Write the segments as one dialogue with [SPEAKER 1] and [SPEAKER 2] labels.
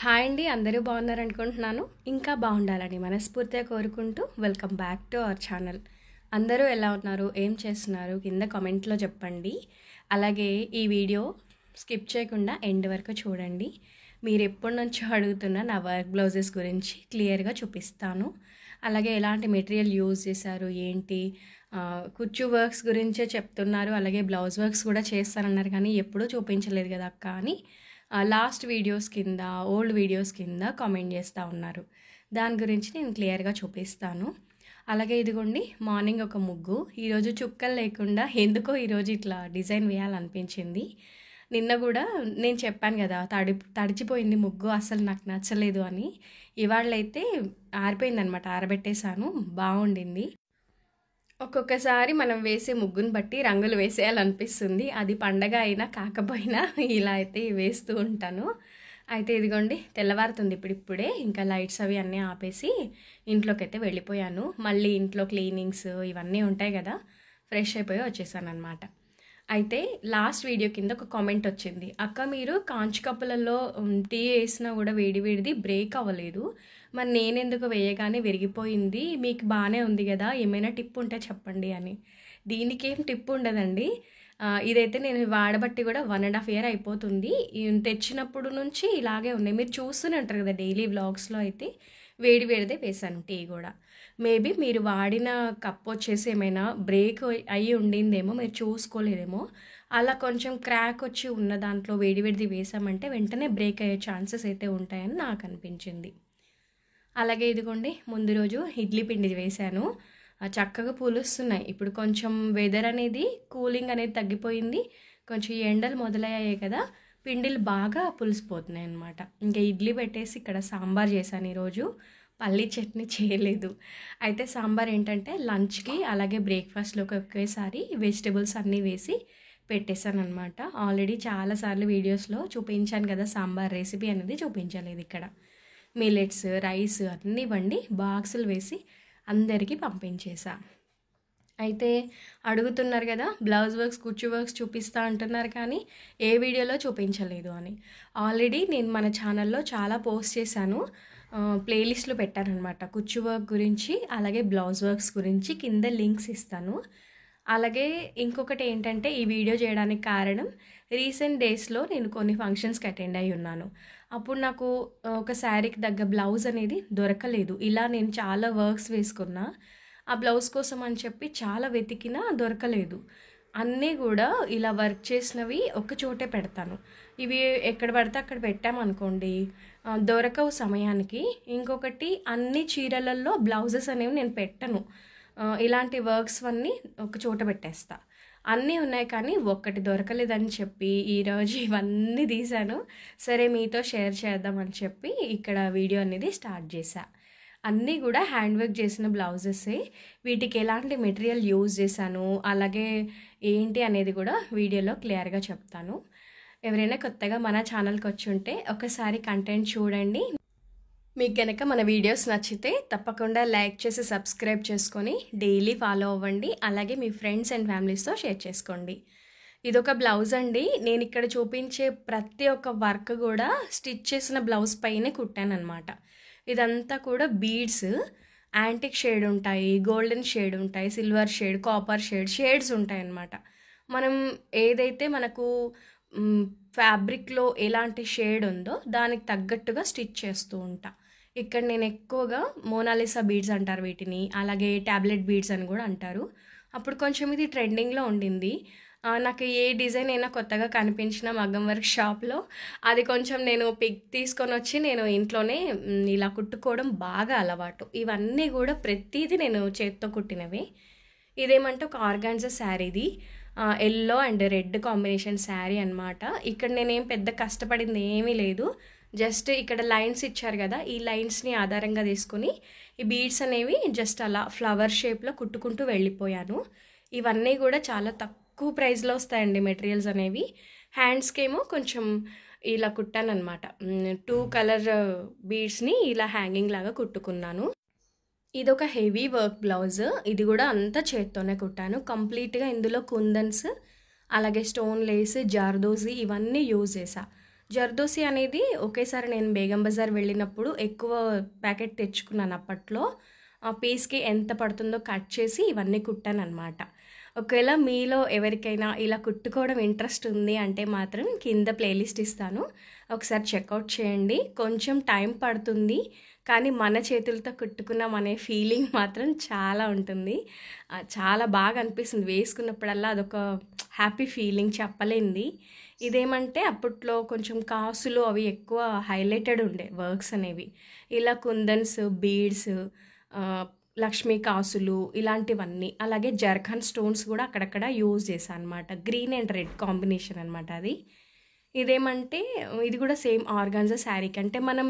[SPEAKER 1] Hi అండి, అందరూ బాగున్నారనుకుంటున్నాను. ఇంకా బాగుండాలని మనస్ఫూర్తిగా కోరుకుంటూ welcome back to our channel. అందరూ ఎలా ఉన్నారు, ఏం చేస్తున్నారు కింద కామెంట్లో చెప్పండి. అలాగే ఈ వీడియో స్కిప్ చేయకుండా ఎండ్ వరకు చూడండి. మీరు ఎప్పటి నుంచో అడుగుతున్న నా వర్క్ బ్లౌజెస్ గురించి క్లియర్గా చూపిస్తాను. అలాగే ఎలాంటి మెటీరియల్ యూజ్ చేశారు ఏంటి, కుచ్చు వర్క్స్ గురించే చెప్తున్నారు. అలాగే బ్లౌజ్ వర్క్స్ కూడా చేస్తారన్నారు కానీ ఎప్పుడూ చూపించలేదు కదా అక్క అని లాస్ట్ వీడియోస్ కింద, ఓల్డ్ వీడియోస్ కింద కామెంట్ చేస్తూ ఉన్నారు. దాని గురించి నేను క్లియర్గా చూపిస్తాను. అలాగే ఇదిగోండి, మార్నింగ్ ఒక ముగ్గు. ఈరోజు చుక్కలు లేకుండా ఎందుకో ఈరోజు ఇట్లా డిజైన్ వేయాలనిపించింది. నిన్న కూడా నేను చెప్పాను కదా, తడిచిపోయింది ముగ్గు, అసలు నాకు నచ్చలేదు అని. ఇవాళైతే ఆరిపోయిందనమాట, ఆరబెట్టేశాను, బాగుండింది. ఒక్కొక్కసారి మనం వేసే ముగ్గుని బట్టి రంగులు వేసేయాలనిపిస్తుంది. అది పండగ అయినా కాకపోయినా ఇలా అయితే వేస్తూ ఉంటాను. అయితే ఇదిగోండి, తెల్లవారుతుంది ఇప్పుడిప్పుడే. ఇంకా లైట్స్ అవి అన్నీ ఆపేసి ఇంట్లోకి అయితే వెళ్ళిపోయాను. మళ్ళీ ఇంట్లో క్లీనింగ్స్ ఇవన్నీ ఉంటాయి కదా, ఫ్రెష్ అయిపోయి వచ్చేసాను అనమాట. అయితే లాస్ట్ వీడియో కింద ఒక కామెంట్ వచ్చింది, అక్క మీరు కాంచు కప్పులలో టీ వేసినా కూడా వేడి వేడిది బ్రేక్ అవ్వలేదు, మరి నేనెందుకు వేయగానే విరిగిపోయింది, మీకు బాగానే ఉంది కదా, ఏమైనా టిప్ ఉంటే చెప్పండి అని. దీనికి ఏం టిప్ ఉండదండి. ఇదైతే నేను వాడబట్టి కూడా 1.5 year అయిపోతుంది. తెచ్చినప్పుడు నుంచి ఇలాగే ఉన్నాయి. మీరు చూస్తూనే ఉంటారు కదా డైలీ వ్లాగ్స్లో, అయితే వేడి వేడిదే వేసాను టీ కూడా. మేబీ మీరు వాడిన కప్ వచ్చేసి ఏమైనా బ్రేక్ అయ్యి ఉండిందేమో, మీరు చూసుకోలేదేమో. అలా కొంచెం క్రాక్ వచ్చి ఉన్న దాంట్లో వేడి వేడిది వేసామంటే వెంటనే బ్రేక్ అయ్యే ఛాన్సెస్ అయితే ఉంటాయని నాకు అనిపించింది. అలాగే ఇదిగోండి, ముందు రోజు ఇడ్లీ పిండి వేశాను, చక్కగా పులుస్తున్నాయి. ఇప్పుడు కొంచెం వెదర్ అనేది, కూలింగ్ అనేది తగ్గిపోయింది, కొంచెం ఎండలు మొదలయ్యాయి కదా, పిండిలు బాగా పులిసిపోతున్నాయి అన్నమాట. ఇంకా ఇడ్లీ పెట్టేసి ఇక్కడ సాంబార్ చేశాను ఈరోజు. పల్లీ చట్నీ చేయలేదు. అయితే సాంబార్ ఏంటంటే లంచ్కి అలాగే బ్రేక్ఫాస్ట్లోకి ఒకేసారి వెజిటబుల్స్ అన్నీ వేసి పెట్టేశాను అనమాట. ఆల్రెడీ చాలాసార్లు వీడియోస్లో చూపించాను కదా, సాంబార్ రెసిపీ అనేది చూపించలేదు. ఇక్కడ మిల్లెట్స్, రైస్ అన్నీ వండి బాక్సులు వేసి అందరికీ పంపించేసా. అయితే అడుగుతున్నారు కదా, బ్లౌజ్ వర్క్స్, కుచ్చు వర్క్స్ చూపిస్తా అంటున్నారు కానీ ఏ వీడియోలో చూపించలేదు అని. ఆల్రెడీ నేను మన ఛానల్లో చాలా పోస్ట్ చేశాను, ప్లేలిస్ట్లో పెట్టానమాట. కుచ్చు వర్క్ గురించి అలాగే బ్లౌజ్ వర్క్స్ గురించి కింద లింక్స్ ఇస్తాను. అలాగే ఇంకొకటి ఏంటంటే, ఈ వీడియో చేయడానికి కారణం, రీసెంట్ డేస్లో నేను కొన్ని ఫంక్షన్స్కి అటెండ్ అయి ఉన్నాను. అప్పుడు నాకు ఒక శారీకి తగ్గ బ్లౌజ్ అనేది దొరకలేదు. ఇలా నేను చాలా వర్క్స్ వేసుకున్నా, ఆ బ్లౌజ్ కోసం అని చెప్పి చాలా వెతికినా దొరకలేదు. అన్నీ కూడా ఇలా వర్క్ చేసినవి ఒక చోటే పెడతాను. ఇవి ఎక్కడ పడితే అక్కడ పెట్టామనుకోండి, దొరకవు సమయానికి. ఇంకొకటి, అన్ని చీరలలో బ్లౌజెస్ అనేవి నేను పెట్టను. ఇలాంటి వర్క్స్ అన్నీ ఒక చోట పెట్టేస్తా. అన్నీ ఉన్నాయి కానీ ఒక్కటి దొరకలేదని చెప్పి ఈరోజు ఇవన్నీ తీశాను. సరే మీతో షేర్ చేద్దామని చెప్పి ఇక్కడ వీడియో అనేది స్టార్ట్ చేశా. అన్నీ కూడా హ్యాండ్ వర్క్ చేసిన బ్లౌజెసే. వీటికి ఎలాంటి మెటీరియల్ యూజ్ చేశాను అలాగే ఏంటి అనేది కూడా వీడియోలో క్లియర్గా చెప్తాను. ఎవరైనా కొత్తగా మన ఛానల్కి వచ్చి ఉంటే ఒకసారి కంటెంట్ చూడండి. మీకు కనుక మన వీడియోస్ నచ్చితే తప్పకుండా లైక్ చేసి సబ్స్క్రైబ్ చేసుకొని డైలీ ఫాలో అవ్వండి. అలాగే మీ ఫ్రెండ్స్ అండ్ ఫ్యామిలీస్తో షేర్ చేసుకోండి. ఇదొక బ్లౌజ్ అండి. నేను ఇక్కడ చూపించే ప్రతి ఒక్క వర్క్ కూడా స్టిచ్ చేసిన బ్లౌజ్ పైనే కుట్టానమాట. ఇదంతా కూడా బీడ్స్, యాంటిక్ షేడ్ ఉంటాయి, గోల్డెన్ షేడ్ ఉంటాయి, సిల్వర్ షేడ్, కాపర్ షేడ్స్ ఉంటాయి అన్నమాట. మనం ఏదైతే మనకు ఫ్యాబ్రిక్లో ఎలాంటి షేడ్ ఉందో దానికి తగ్గట్టుగా స్టిచ్ చేస్తూ ఉంటా. ఇక్కడ నేను ఎక్కువగా మోనాలిసా బీడ్స్ అంటారు వీటిని, అలాగే ట్యాబ్లెట్ బీడ్స్ అని కూడా అంటారు. అప్పుడు కొంచెం ఇది ట్రెండింగ్లో ఉండింది. నాకు ఏ డిజైన్ అయినా కొత్తగా కనిపించిన మగ్గం వర్క్ షాప్లో అది కొంచెం నేను పిక్ తీసుకొని వచ్చి నేను ఇంట్లోనే ఇలా కుట్టుకోవడం బాగా అలవాటు. ఇవన్నీ కూడా ప్రతిదీ నేను చేత్తో కుట్టినవే. ఇదేమంటే ఒక ఆర్గాన్జా శారీది, yellow and red combination sari అనమాట. ఇక్కడ నేనేం పెద్ద కష్టపడింది ఏమీ లేదు. జస్ట్ ఇక్కడ లైన్స్ ఇచ్చారు కదా, ఈ లైన్స్ని ఆధారంగా తీసుకుని ఈ బీడ్స్ అనేవి జస్ట్ అలా ఫ్లవర్ షేప్లో కుట్టుకుంటూ వెళ్ళిపోయాను. ఇవన్నీ కూడా చాలా తక్కువ ప్రైస్లో వస్తాయండి మెటీరియల్స్ అనేవి. హ్యాండ్స్కి ఏమో కొంచెం ఇలా కుట్టానమాట. 2 కలర్ బీడ్స్ని ఇలా హ్యాంగింగ్ లాగా కుట్టుకున్నాను. ఇదొక హెవీ వర్క్ బ్లౌజ్. ఇది కూడా అంతా చేత్తోనే కుట్టాను కంప్లీట్గా. ఇందులో కుందన్స్, అలాగే స్టోన్ లేస్, జార్దోజీ ఇవన్నీ యూజ్ చేసా. జర్దోసి అనేది ఒకేసారి నేను బేగం బజార్ వెళ్ళినప్పుడు ఎక్కువ ప్యాకెట్ తెచ్చుకున్నాను అప్పట్లో. ఆ పీస్‌కి ఎంత పడుతుందో కట్ చేసి ఇవన్నీ కుట్టాననమాట. ఒకవేళ మీలో ఎవరికైనా ఇలా కుట్టుకోవడం ఇంట్రెస్ట్ ఉంది అంటే మాత్రం కింద ప్లేలిస్ట్ ఇస్తాను. ఒకసారి చెక్‌ఔట్ చేయండి. కొంచెం టైం పడుతుంది. కానీ మన చేతులతో కుట్టుకున్నాం అనే ఫీలింగ్ మాత్రం చాలా ఉంటుంది. చాలా బాగా అనిపిస్తుంది. వేసుకున్నప్పుడల్లా అదొక హ్యాపీ ఫీలింగ్ చెప్పలేనిది. ఇదేమంటే అప్పట్లో కొంచెం కాసులు అవి ఎక్కువ హైలైటెడ్ ఉండే వర్క్స్ అనేవి. ఇలా కుందన్స్, బీడ్స్, లక్ష్మీ కాసులు ఇలాంటివన్నీ. అలాగే జర్ఖాన్ స్టోన్స్ కూడా అక్కడక్కడ యూజ్ చేశాను అనమాట. గ్రీన్ అండ్ రెడ్ కాంబినేషన్ అనమాట అది. ఇదేమంటే ఇది కూడా సేమ్ ఆర్గాన్జా శారీకి, అంటే మనం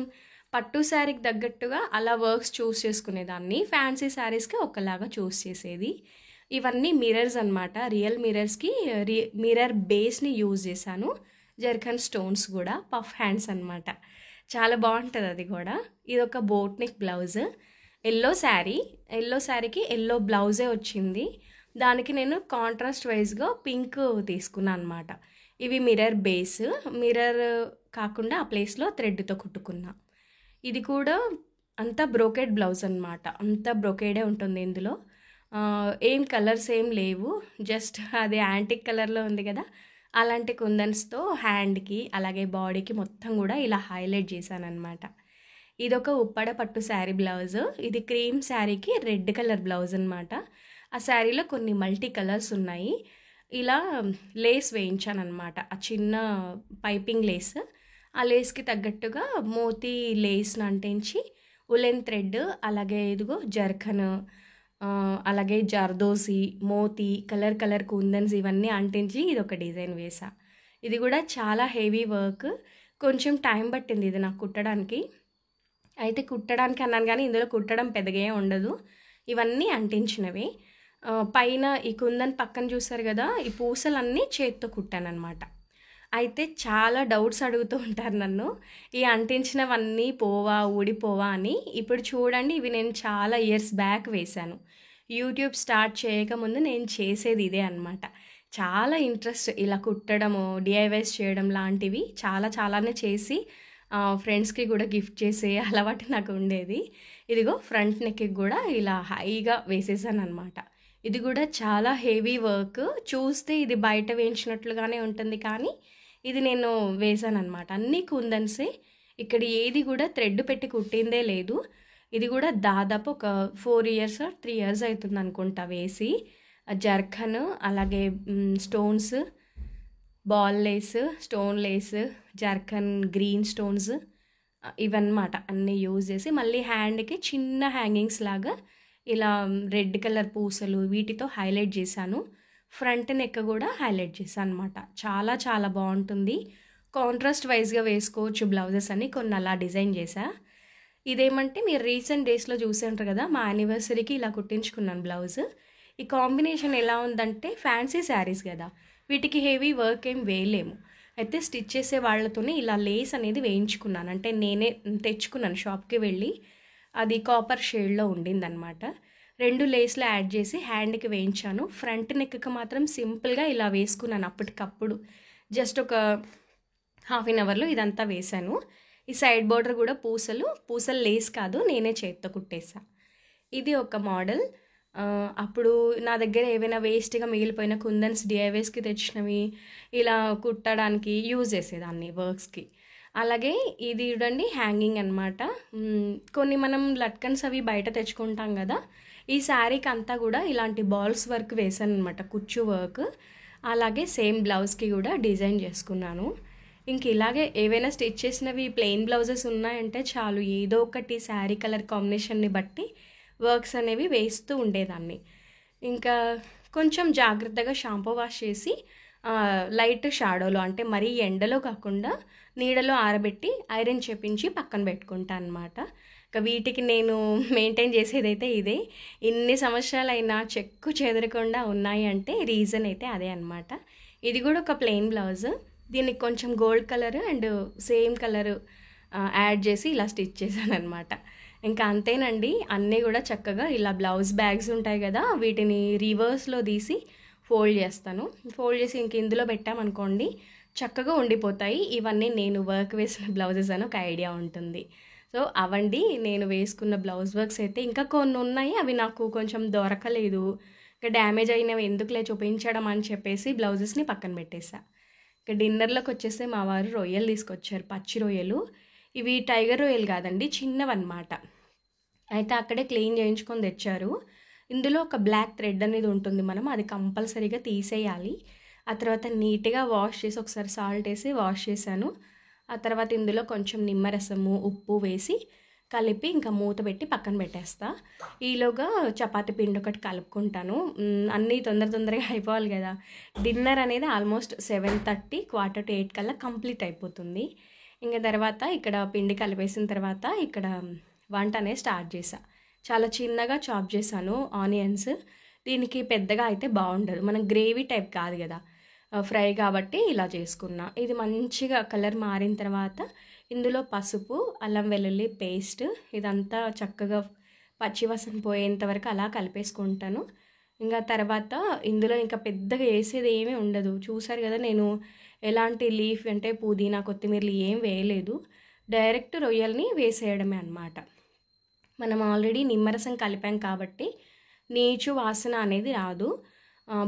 [SPEAKER 1] పట్టు శారీకి తగ్గట్టుగా అలా వర్క్స్ చూస్ చేసుకునేదాన్ని. ఫ్యాన్సీ శారీస్కి ఒకలాగా చూస్ చేసేది. ఇవన్నీ మిర్రర్స్ అనమాట. రియల్ మిర్రర్స్కి మిర్రర్ బేస్ని యూజ్ చేశాను. జర్ఖాన్ స్టోన్స్ కూడా పఫ్ హ్యాండ్స్ అనమాట. చాలా బాగుంటుంది అది కూడా. ఇది ఒక బోట్ నెక్ బ్లౌజ్. ఎల్లో శారీకి ఎల్లో బ్లౌజే వచ్చింది. దానికి నేను కాంట్రాస్ట్ వైజ్గా పింక్ తీసుకున్నాను అనమాట. ఇవి మిర్రర్ బేస్. మిర్రర్ కాకుండా ఆ ప్లేస్లో థ్రెడ్తో కుట్టుకున్నా. ఇది కూడా అంతా బ్రోకెడ్ బ్లౌజ్ అనమాట. అంతా బ్రోకేడే ఉంటుంది ఇందులో. ఏం కలర్స్ ఏం లేవు, జస్ట్ అది యాంటిక్ కలర్లో ఉంది కదా, అలాంటి కుందన్స్తో హ్యాండ్కి అలాగే బాడీకి మొత్తం కూడా ఇలా హైలైట్ చేశాను అనమాట. ఇదొక ఉప్పాడ పట్టు శారీ బ్లౌజ్. ఇది క్రీమ్ శారీకి రెడ్ కలర్ బ్లౌజ్ అనమాట. ఆ శారీలో కొన్ని మల్టీ కలర్స్ ఉన్నాయి. ఇలా లేస్ వేయించాను అనమాట. ఆ చిన్న పైపింగ్ లేస్. ఆ లేస్కి తగ్గట్టుగా మోతీ లేస్ను అంటించి ఉలెన్ థ్రెడ్, అలాగే ఇదిగో జర్ఖన్, అలాగే జర్దోసి, మోతీ, కలర్ కుందన్స్ ఇవన్నీ అంటించి ఇది ఒక డిజైన్ వేసా. ఇది కూడా చాలా హెవీ వర్క్. కొంచెం టైం పట్టింది ఇది నాకు కుట్టడానికి. అయితే కుట్టడానికి అన్నాను కానీ ఇందులో కుట్టడం పెద్దగా ఉండదు. ఇవన్నీ అంటించినవి. పైన ఈ కుందన్ పక్కన చూసారు కదా, ఈ పూసలన్నీ చేత్తో కుట్టానమాట. అయితే చాలా డౌట్స్ అడుగుతూ ఉంటారు నన్ను, ఈ అంటించినవన్నీ ఊడిపోవా అని. ఇప్పుడు చూడండి, ఇవి నేను చాలా ఇయర్స్ బ్యాక్ వేశాను. యూట్యూబ్ స్టార్ట్ చేయకముందు నేను చేసేది ఇదే అనమాట. చాలా ఇంట్రెస్ట్ ఇలా కుట్టడము, డిఐవైస్ చేయడం లాంటివి చాలానే చేసి ఫ్రెండ్స్కి కూడా గిఫ్ట్ చేసే అలవాటు నాకు ఉండేది. ఇదిగో ఫ్రంట్ నెక్కి కూడా ఇలా హైగా వేసేసాను అనమాట. ఇది కూడా చాలా హెవీ వర్క్. చూస్తే ఇది బయట వేయించినట్లుగానే ఉంటుంది, కానీ ఇది నేను వేసాను అనమాట. అన్నీ కుందన్సే. ఇక్కడ ఏది కూడా థ్రెడ్ పెట్టి కుట్టిందే లేదు. ఇది కూడా దాదాపు ఒక 4 years or 3 years అవుతుంది అనుకుంటా వేసి. జర్ఖన్, అలాగే stones, ball lace, stone lace, zircon green stones, ఇవన్నమాట అన్నీ యూజ్ చేసి మళ్ళీ హ్యాండ్కి చిన్న హ్యాంగింగ్స్ లాగా ఇలా రెడ్ కలర్ పూసలు వీటితో హైలైట్ చేశాను. ఫ్రంట్ నెక్ కూడా హైలైట్ చేశాను అనమాట. చాలా బాగుంటుంది. కాంట్రాస్ట్ వైజ్గా వేసుకోవచ్చు బ్లౌజెస్ అని కొన్ని అలా డిజైన్ చేశా. ఇదేమంటే మీరు రీసెంట్ డేస్లో చూసి ఉంటారు కదా, మా యానివర్సరీకి ఇలా కుట్టించుకున్నాను బ్లౌజ్. ఈ కాంబినేషన్ ఎలా ఉందంటే, ఫ్యాన్సీ శారీస్ కదా, వీటికి హెవీ వర్క్ ఏం వేయలేము. అయితే స్టిచ్ చేసే వాళ్ళతోనే ఇలా లేస్ అనేది వేయించుకున్నాను. అంటే నేనే తెచ్చుకున్నాను షాప్కి వెళ్ళి. అది కాపర్ షేడ్లో ఉండిందనమాట. 2 లేస్లు యాడ్ చేసి హ్యాండ్కి వేయించాను. ఫ్రంట్ నెక్కి మాత్రం సింపుల్గా ఇలా వేసుకున్నాను అప్పటికప్పుడు. జస్ట్ ఒక ½ an hourలో ఇదంతా వేశాను. ఈ సైడ్ బార్డర్ కూడా పూసలు లేస్ కాదు, నేనే చేత్తో కుట్టేసా. ఇది ఒక మోడల్. అప్పుడు నా దగ్గర ఏవైనా వేస్ట్గా మిగిలిపోయిన కుందన్స్ డిఐవేస్కి తెచ్చినవి ఇలా కుట్టడానికి యూజ్ చేసేదాన్ని వర్క్స్కి. అలాగే ఇది చూడండి హ్యాంగింగ్ అనమాట. కొన్ని మనం లట్కన్స్ అవి బయట తెచ్చుకుంటాం కదా, ఈ శారీకి అంతా కూడా ఇలాంటి బాల్స్ వర్క్ వేసాను అనమాట, కుచ్చు వర్క్. అలాగే సేమ్ బ్లౌజ్కి కూడా డిజైన్ చేసుకున్నాను. ఇంక ఇలాగే ఏవైనా స్టిచ్ చేసినవి ప్లెయిన్ బ్లౌజెస్ ఉన్నాయంటే చాలు, ఏదో ఒకటి శారీ కలర్ కాంబినేషన్ని బట్టి వర్క్స్ అనేవి వేస్తూ ఉండేదాన్ని. ఇంకా కొంచెం జాగ్రత్తగా షాంపూ వాష్ చేసి లైట్ షాడోలో, అంటే మరీ ఎండలో కాకుండా నీడలో ఆరబెట్టి ఐరన్ చేపించి పక్కన పెట్టుకుంటాను అనమాట. ఇక వీటికి నేను మెయింటైన్ చేసేదైతే ఇదే. ఇన్ని సంవత్సరాలైనా చెక్కు చెదరకుండా ఉన్నాయి అంటే రీజన్ అయితే అదే అనమాట. ఇది కూడా ఒక ప్లెయిన్ బ్లౌజ్. దీనికి కొంచెం gold colour and same colour add చేసి ఇలా స్టిచ్ చేశాను అనమాట. ఇంకా అంతేనండి. అన్నీ కూడా చక్కగా ఇలా బ్లౌజ్ బ్యాగ్స్ ఉంటాయి కదా, వీటిని రివర్స్లో తీసి ఫోల్డ్ చేస్తాను. ఫోల్డ్ చేసి ఇంక ఇందులో పెట్టామనుకోండి చక్కగా ఉండిపోతాయి. ఇవన్నీ నేను వర్క్ వేసిన బ్లౌజెస్ అని ఒక ఐడియా ఉంటుంది. సో, అవండి నేను వేసుకున్న బ్లౌజ్ వర్క్స్ అయితే ఇంకా కొన్ని ఉన్నాయి. అవి నాకు కొంచెం దొరకలేదు. ఇక డ్యామేజ్ అయినవి ఎందుకులే చూపించడం అని చెప్పేసి బ్లౌజెస్ని పక్కన పెట్టేసా. ఇక డిన్నర్లోకి వచ్చేస్తే మా వారు రొయ్యలు తీసుకొచ్చారు, పచ్చి రొయ్యలు. ఇవి టైగర్ రొయ్యలు కాదండి, చిన్నవన్నమాట. అయితే అక్కడే క్లీన్ చేయించుకొని తెచ్చారు. ఇందులో ఒక బ్లాక్ థ్రెడ్ అనేది ఉంటుంది, మనం అది కంపల్సరీగా తీసేయాలి. ఆ తర్వాత నీట్గా వాష్ చేసి ఒకసారి సాల్ట్ వేసి వాష్ చేశాను. ఆ తర్వాత ఇందులో కొంచెం నిమ్మరసము, ఉప్పు వేసి కలిపి ఇంకా మూత పెట్టి పక్కన పెట్టేస్తా. ఈలోగా చపాతీ పిండి ఒకటి కలుపుకుంటాను. అన్నీ తొందరగా అయిపోవాలి కదా. డిన్నర్ అనేది ఆల్మోస్ట్ 7:30, 7:45 కల్లా కంప్లీట్ అయిపోతుంది. ఇంకా తర్వాత ఇక్కడ పిండి కలిపేసిన తర్వాత ఇక్కడ వంట అనేది స్టార్ట్ చేసా. చాలా చిన్నగా చాప్ చేశాను ఆనియన్స్. దీనికి పెద్దగా అయితే బాగుండదు, మనం గ్రేవీ టైప్ కాదు కదా, ఫ్రై కాబట్టి ఇలా చేసుకున్నా. ఇది మంచిగా కలర్ మారిన తర్వాత ఇందులో పసుపు, అల్లం వెల్లుల్లి పేస్ట్ ఇదంతా చక్కగా పచ్చివాసన పోయేంత వరకు అలా కలిపేసుకుంటాను. ఇంకా తర్వాత ఇందులో ఇంకా పెద్దగా వేసేది ఏమీ ఉండదు. చూసారు కదా, నేను ఎలాంటి లీఫ్ అంటే పుదీనా, కొత్తిమీరలు ఏం వేయలేదు. డైరెక్ట్ రొయ్యల్ని వేసేయడమే అన్నమాట. మనం ఆల్రెడీ నిమ్మరసం కలిపాం కాబట్టి నీచు వాసన అనేది రాదు,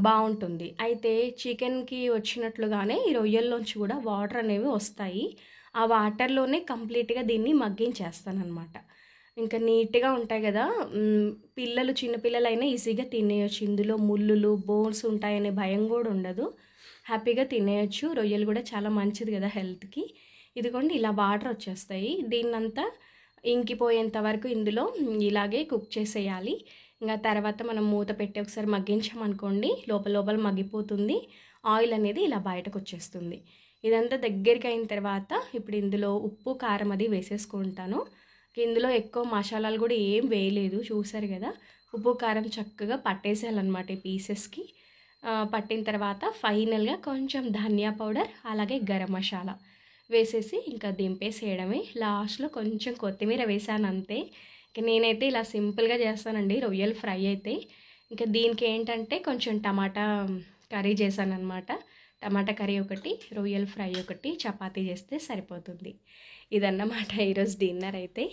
[SPEAKER 1] బాగుంటుంది. అయితే చికెన్కి వచ్చినట్లుగానే ఈ రొయ్యల్లోంచి కూడా వాటర్ అనేవి వస్తాయి. ఆ వాటర్లోనే కంప్లీట్గా దీన్ని మగ్గించేస్తానమాట. ఇంకా నీట్గా ఉంటాయి కదా, పిల్లలు చిన్నపిల్లలైనా ఈజీగా తినేయచ్చు. ఇందులో ముళ్ళులు, బోన్స్ ఉంటాయనే భయం కూడా ఉండదు, హ్యాపీగా తినేయచ్చు. రొయ్యలు కూడా చాలా మంచిది కదా హెల్త్కి. ఇదిగోండి ఇలా వాటర్ వచ్చేస్తాయి. దీన్నంతా ఇంకిపోయేంత వరకు ఇందులో ఇలాగే కుక్ చేసేయాలి. ఇంకా తర్వాత మనం మూత పెట్టి ఒకసారి మగ్గించామనుకోండి, లోపల మగ్గిపోతుంది. ఆయిల్ అనేది ఇలా బయటకు వచ్చేస్తుంది. ఇదంతా దగ్గరికి అయిన తర్వాత ఇప్పుడు ఇందులో ఉప్పు, కారం అది వేసేసుకుంటాను. ఇందులో ఎక్కువ మసాలాలు కూడా ఏం వేయలేదు, చూసారు కదా. ఉప్పు కారం చక్కగా పట్టేసేయాలన్నమాట ఈ పీసెస్కి. పట్టిన తర్వాత ఫైనల్గా కొంచెం ధనియా పౌడర్, అలాగే గరం మసాలా వేసేసి ఇంకా దింపేసేయడమే. లాస్ట్లో కొంచెం కొత్తిమీర వేసాను అంతే. ఇక నేనైతే ఇలా సింపుల్గా చేస్తానండి రొయ్యలు ఫ్రై అయితే. ఇంకా దీనికి ఏంటంటే కొంచెం టమాటా కర్రీ చేశాను అనమాట. టమాటా కర్రీ ఒకటి, రొయ్యలు ఫ్రై ఒకటి, చపాతీ చేస్తే సరిపోతుంది. ఇదన్నమాట ఈరోజు డిన్నర్ అయితే.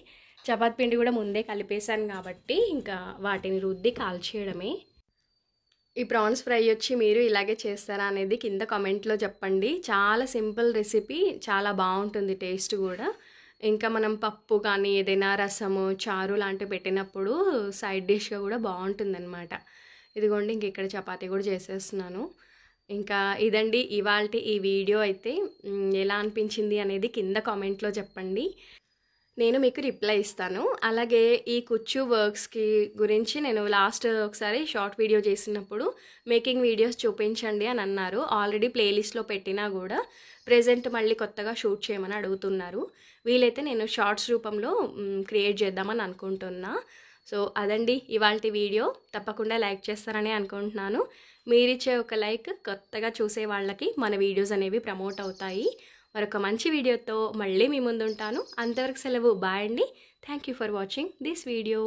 [SPEAKER 1] చపాతీ పిండి కూడా ముందే కలిపేశాను కాబట్టి ఇంకా వాటిని రుద్ది కాల్చేయడమే. ఈ ప్రాన్స్ ఫ్రై వచ్చి మీరు ఇలాగే చేస్తారా అనేది కింద కామెంట్లో చెప్పండి. చాలా సింపుల్ రెసిపీ, చాలా బాగుంటుంది టేస్ట్ కూడా. ఇంకా మనం పప్పు కానీ ఏదైనా రసము, చారు లాంటివి పెట్టినప్పుడు సైడ్ డిష్గా కూడా బాగుంటుందన్నమాట. ఇదిగోండి ఇంక ఇక్కడ చపాతీ కూడా చేసేస్తున్నాను. ఇంకా ఇదండి ఇవాల్టి ఈ వీడియో అయితే. ఎలా అనిపించింది అనేది కింద కామెంట్లో చెప్పండి, నేను మీకు రిప్లై ఇస్తాను. అలాగే ఈ కుచ్చు వర్క్స్కి గురించి నేను లాస్ట్ ఒకసారి షార్ట్ వీడియో చేసినప్పుడు మేకింగ్ వీడియోస్ చూపించండి అని అన్నారు. ఆల్రెడీ ప్లేలిస్ట్లో పెట్టినా కూడా ప్రెజెంట్ మళ్ళీ కొత్తగా షూట్ చేయమని అడుగుతున్నారు. వీలైతే నేను షార్ట్స్ రూపంలో క్రియేట్ చేద్దామని అనుకుంటున్నా. సో అదండి ఇవాల్టి వీడియో. తప్పకుండా లైక్ చేస్తారని అనుకుంటున్నాను. మీరిచ్చే ఒక లైక్ కొత్తగా చూసే వాళ్ళకి మన వీడియోస్ అనేవి ప్రమోట్ అవుతాయి. మరొక మంచి వీడియోతో మళ్ళీ మీ ముందు ఉంటాను. అంతవరకు సెలవు, బాయ్ అండి. Thank you for watching this video.